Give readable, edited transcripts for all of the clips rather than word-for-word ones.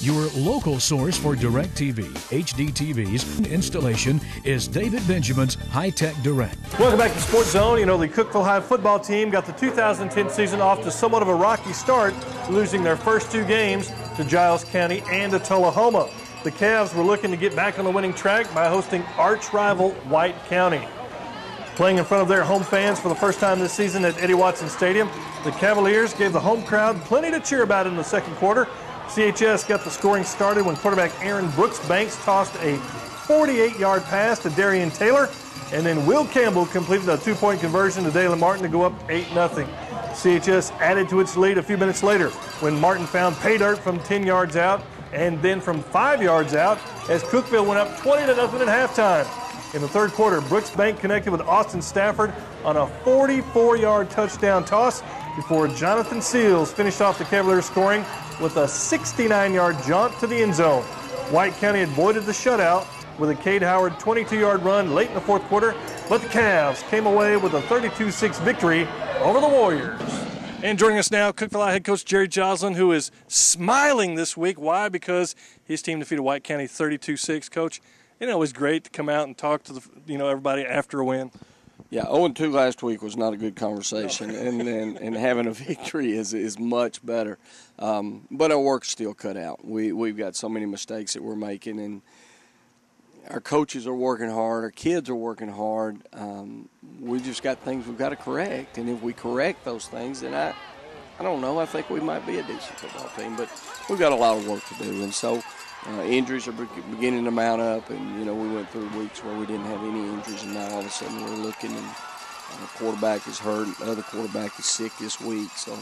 Your local source for DirecTV, HD TVs, installation is David Benjamin's High Tech Direct. Welcome back to Sports Zone. You know, the Cookeville High football team got the 2010 season off to somewhat of a rocky start, losing their first two games to Giles County and to Tullahoma. The Cavs were looking to get back on the winning track by hosting arch rival White County. Playing in front of their home fans for the first time this season at Eddie Watson Stadium, the Cavaliers gave the home crowd plenty to cheer about in the second quarter. CHS got the scoring started when quarterback Aaron Brooks-Banks tossed a 48-yard pass to Darian Taylor, and then Will Campbell completed a two-point conversion to Dalen Martin to go up 8-0. CHS added to its lead a few minutes later when Martin found pay dirt from 10 yards out and then from 5 yards out as Cookeville went up 20-0 at halftime. In the third quarter, Brooks-Banks connected with Austin Stafford on a 44-yard touchdown toss before Jonathan Seals finished off the Cavaliers scoring with a 69-yard jaunt to the end zone. White County avoided the shutout with a Cade Howard 22-yard run late in the fourth quarter, but the Cavs came away with a 32-6 victory over the Warriors. And joining us now, Cookeville High head coach Jerry Joslin, who is smiling this week. Why? Because his team defeated White County 32-6. Coach, it was great to come out and talk to everybody after a win. Yeah, 0-2 last week was not a good conversation, and having a victory is much better. But our work's still cut out. We've got so many mistakes that we're making, and our coaches are working hard, our kids are working hard. We just got things we've got to correct, and if we correct those things, then I don't know, I think we might be a decent football team, but we've got a lot of work to do, and so injuries are beginning to mount up, and we went through weeks where we didn't have any injuries, and now all of a sudden we're looking, and quarterback is hurt, and the other quarterback is sick this week. So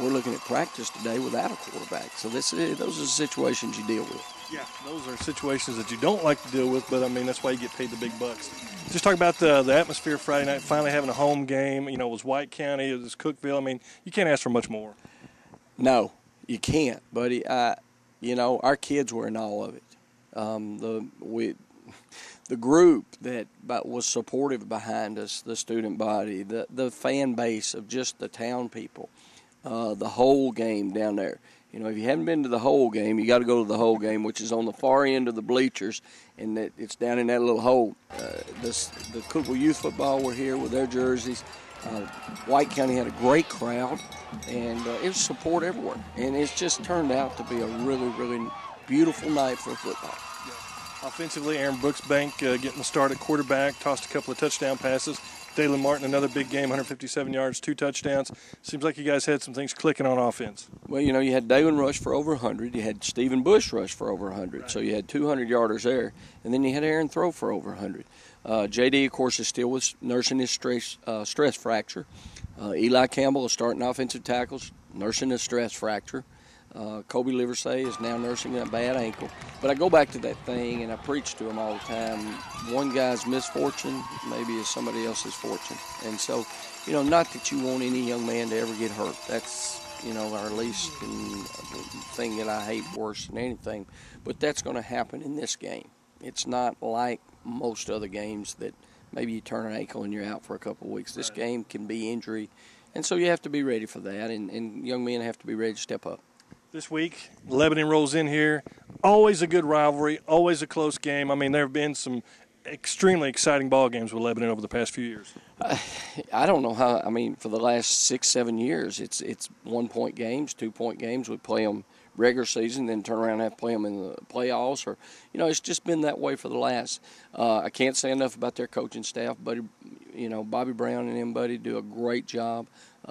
we're looking at practice today without a quarterback. So those are the situations you deal with. Yeah, those are situations that you don't like to deal with, but that's why you get paid the big bucks. Just talk about the atmosphere Friday night, finally having a home game. It was White County, it was Cookeville. You can't ask for much more. No, you can't, buddy. Our kids were in all of it. The group that was supportive behind us, the student body, the fan base of just the town people, the whole game down there. If you haven't been to the whole game, you got to go to the whole game, which is on the far end of the bleachers, and it's down in that little hole. The Cookeville Youth Football were here with their jerseys. White County had a great crowd, and it was support everywhere. And it's just turned out to be a really, really beautiful night for football. Yeah. Offensively, Aaron Brooks-Banks getting the start at quarterback, tossed a couple of touchdown passes. Dalen Martin, another big game, 157 yards, 2 touchdowns. Seems like you guys had some things clicking on offense. Well, you had Dalen rush for over 100. You had Stephen Bush rush for over 100. Right. So you had 200-yarders there. And then you had Aaron throw for over 100. J.D., of course, is still nursing his stress fracture. Eli Campbell is starting offensive tackles, nursing a stress fracture. Kobe Liversay is now nursing a bad ankle. But I go back to that thing, and I preach to him all the time. One guy's misfortune maybe is somebody else's fortune. And so, not that you want any young man to ever get hurt. That's, our least thing that I hate worse than anything. But that's going to happen in this game. It's not like most other games that maybe you turn an ankle and you're out for a couple of weeks. This game can be injury, and so you have to be ready for that, and young men have to be ready to step up. This week, Lebanon rolls in here. Always a good rivalry, always a close game. There have been some extremely exciting ball games with Lebanon over the past few years. I don't know how. For the last 6-7 years, it's 1-point games, 2-point games. We play them regular season, then turn around and have to play them in the playoffs, or it's just been that way for the last. I can't say enough about their coaching staff, but Bobby Brown and everybody do a great job.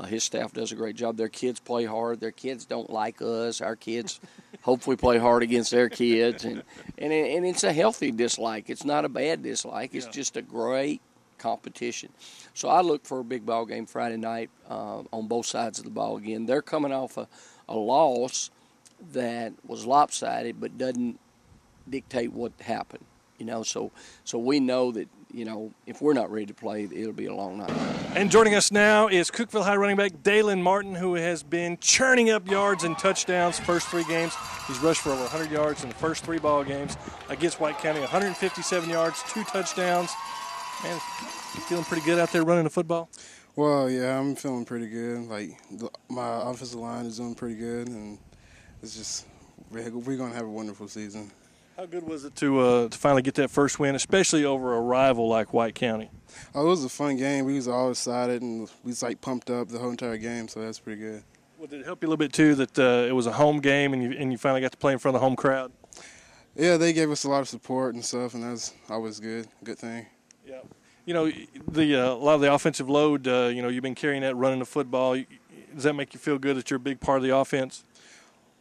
His staff does a great job. Their kids play hard. Their kids don't like us. Our kids hopefully play hard against their kids, and it's a healthy dislike. It's not a bad dislike. It's just a great competition. So I look for a big ball game Friday night on both sides of the ball again. They're coming off a loss that was lopsided but doesn't dictate what happened. So we know that, if we're not ready to play, it'll be a long night. And joining us now is Cookeville High running back Dalen Martin, who has been churning up yards and touchdowns first 3 games. He's rushed for over 100 yards in the first 3 ball games against White County, 157 yards, 2 touchdowns. Man, you feeling pretty good out there running the football? Well, yeah, I'm feeling pretty good. My offensive line is doing pretty good, and it's just we're going to have a wonderful season. How good was it to finally get that first win, especially over a rival like White County? Oh, it was a fun game. We was all excited, and we was like pumped up the whole entire game, so that's pretty good. Well, did it help you a little bit too that it was a home game and you finally got to play in front of the home crowd? Yeah, they gave us a lot of support and stuff, and that's always good. Good thing. Yeah. You know, a lot of the offensive load. You've been carrying that, running the football. Does that make you feel good that you're a big part of the offense?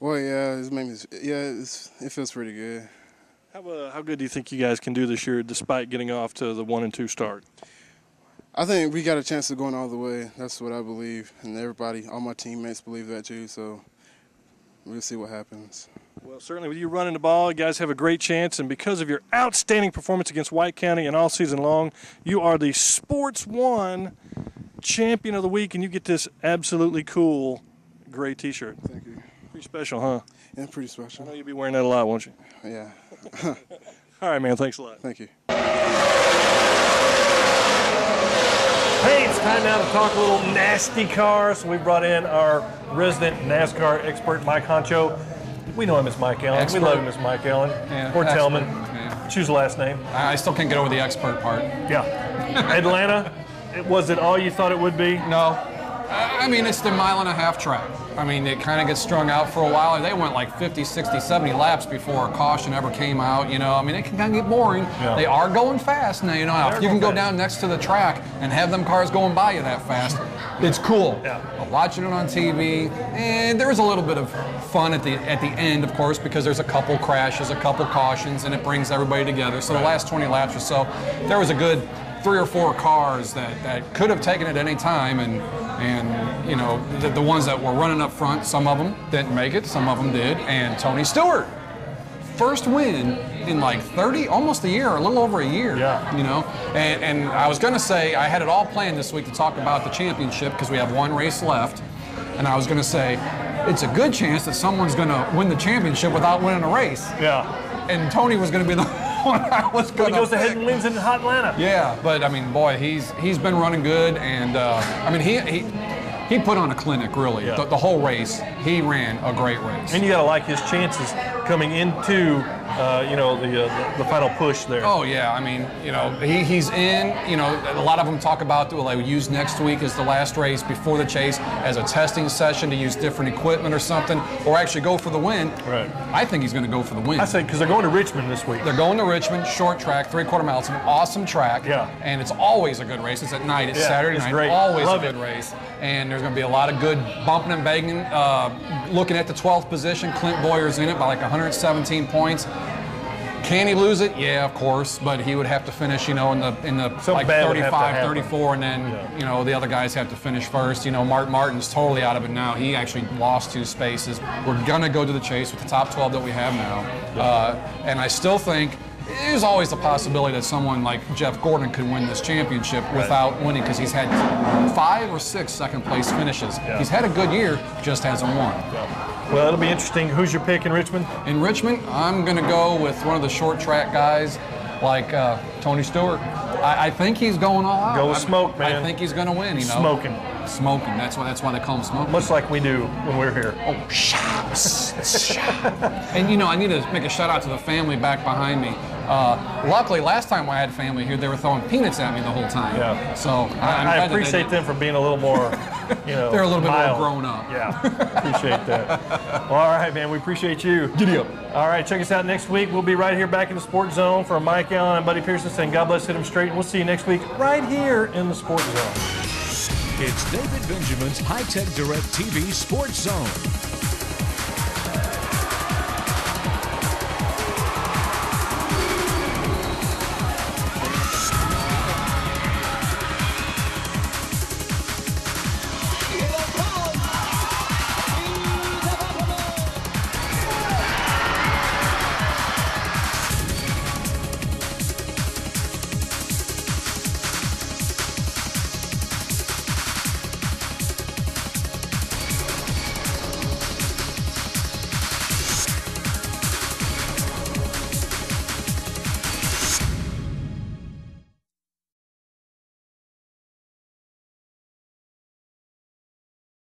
Well, yeah, it feels pretty good. How good do you think you guys can do this year, despite getting off to the 1-2 start? I think we got a chance of going all the way. That's what I believe, and everybody, all my teammates believe that too. So we'll see what happens. Well, certainly with you running the ball, you guys have a great chance, and because of your outstanding performance against White County and all season long, you are the Sports One Champion of the Week, and you get this absolutely cool gray T-shirt. Thank you. Pretty special, huh? Yeah, pretty special. I know you'll be wearing that a lot, won't you? Yeah. All right, man. Thanks a lot. Thank you. Hey, it's time now to talk a little nasty cars. We brought in our resident NASCAR expert, Mike Honcho. We know him as Mike Allen. Expert. We love him as Mike Allen. Yeah, or Tellman. yeah. Choose the last name. I still can't get over the expert part. Yeah. Atlanta, was it all you thought it would be? No. I mean, it's the 1.5 mile track. I mean, it kind of gets strung out for a while. They went like 50, 60, 70 laps before a caution ever came out. You know, I mean, it can kind of get boring. Yeah. They are going fast now. You know, if you can go down next to the track and have them cars going by you that fast, it's cool. Yeah. But watching it on TV, and there is a little bit of fun at the end, of course, because there's a couple crashes, a couple cautions, and it brings everybody together. So the last 20 laps or so, there was a good 3 or 4 cars that could have taken it at any time, and you know, the ones that were running up front, some of them didn't make it, some of them did, and Tony Stewart, first win in like 30, almost a year, a little over a year. Yeah. You know, and I was going to say, I had it all planned this week to talk about the championship because we have one race left, and I was going to say, it's a good chance that someone's going to win the championship without winning a race. Yeah. And Tony was going to be the one I was going to He goes ahead and wins in hot Atlanta. Yeah, but I mean, boy, he's been running good, and I mean, he put on a clinic, really. Yeah. The whole race, he ran a great race. And you got to like his chances coming into, the final push there. Oh yeah, I mean, you know, he's in. You know, a lot of them talk about that we'll use next week as the last race before the chase as a testing session to use different equipment or something, or actually go for the win. Right. I think he's going to go for the win. I say because they're going to Richmond this week. They're going to Richmond, short track, 3/4 mile. It's an awesome track. Yeah. And it's always a good race. It's at night. It's Saturday it's night. Great. Always Love a good it. race. And there's going to be a lot of good bumping and banging. Looking at the 12th position, Clint Boyer's in it by like 117 points. Can he lose it? Yeah, of course, but he would have to finish, you know, in the like 35, 34, and then, you know, the other guys have to finish first. You know, Martin's totally out of it now. He actually lost 2 spaces. We're going to go to the chase with the top 12 that we have now. And I still think there's always the possibility that someone like Jeff Gordon could win this championship without winning because he's had 5 or 6 second-place finishes. Yeah. He's had a good year, just hasn't won. Yeah. Well, it'll be interesting. Who's your pick in Richmond? In Richmond, I'm going to go with one of the short track guys like Tony Stewart. I think he's going all out. Go with Smoke, man. I think he's going to win, you know. Smoking. Smoking. That's why they call him Smoke. Much like we do when we're here. Oh, shots. And, you know, I need to make a shout-out to the family back behind me. Luckily, last time I had family here, they were throwing peanuts at me the whole time. Yeah. So I appreciate them for being a little more, you know, they're a little bit mild. more grown up. Yeah, appreciate that. Well, all right, man, we appreciate you. Giddy up. All right, check us out next week. We'll be right here back in the Sports Zone for Mike Allen and Buddy Pearson saying God bless, hit him straight, and we'll see you next week right here in the Sports Zone. It's David Benjamin's High Tech Direct TV Sports Zone.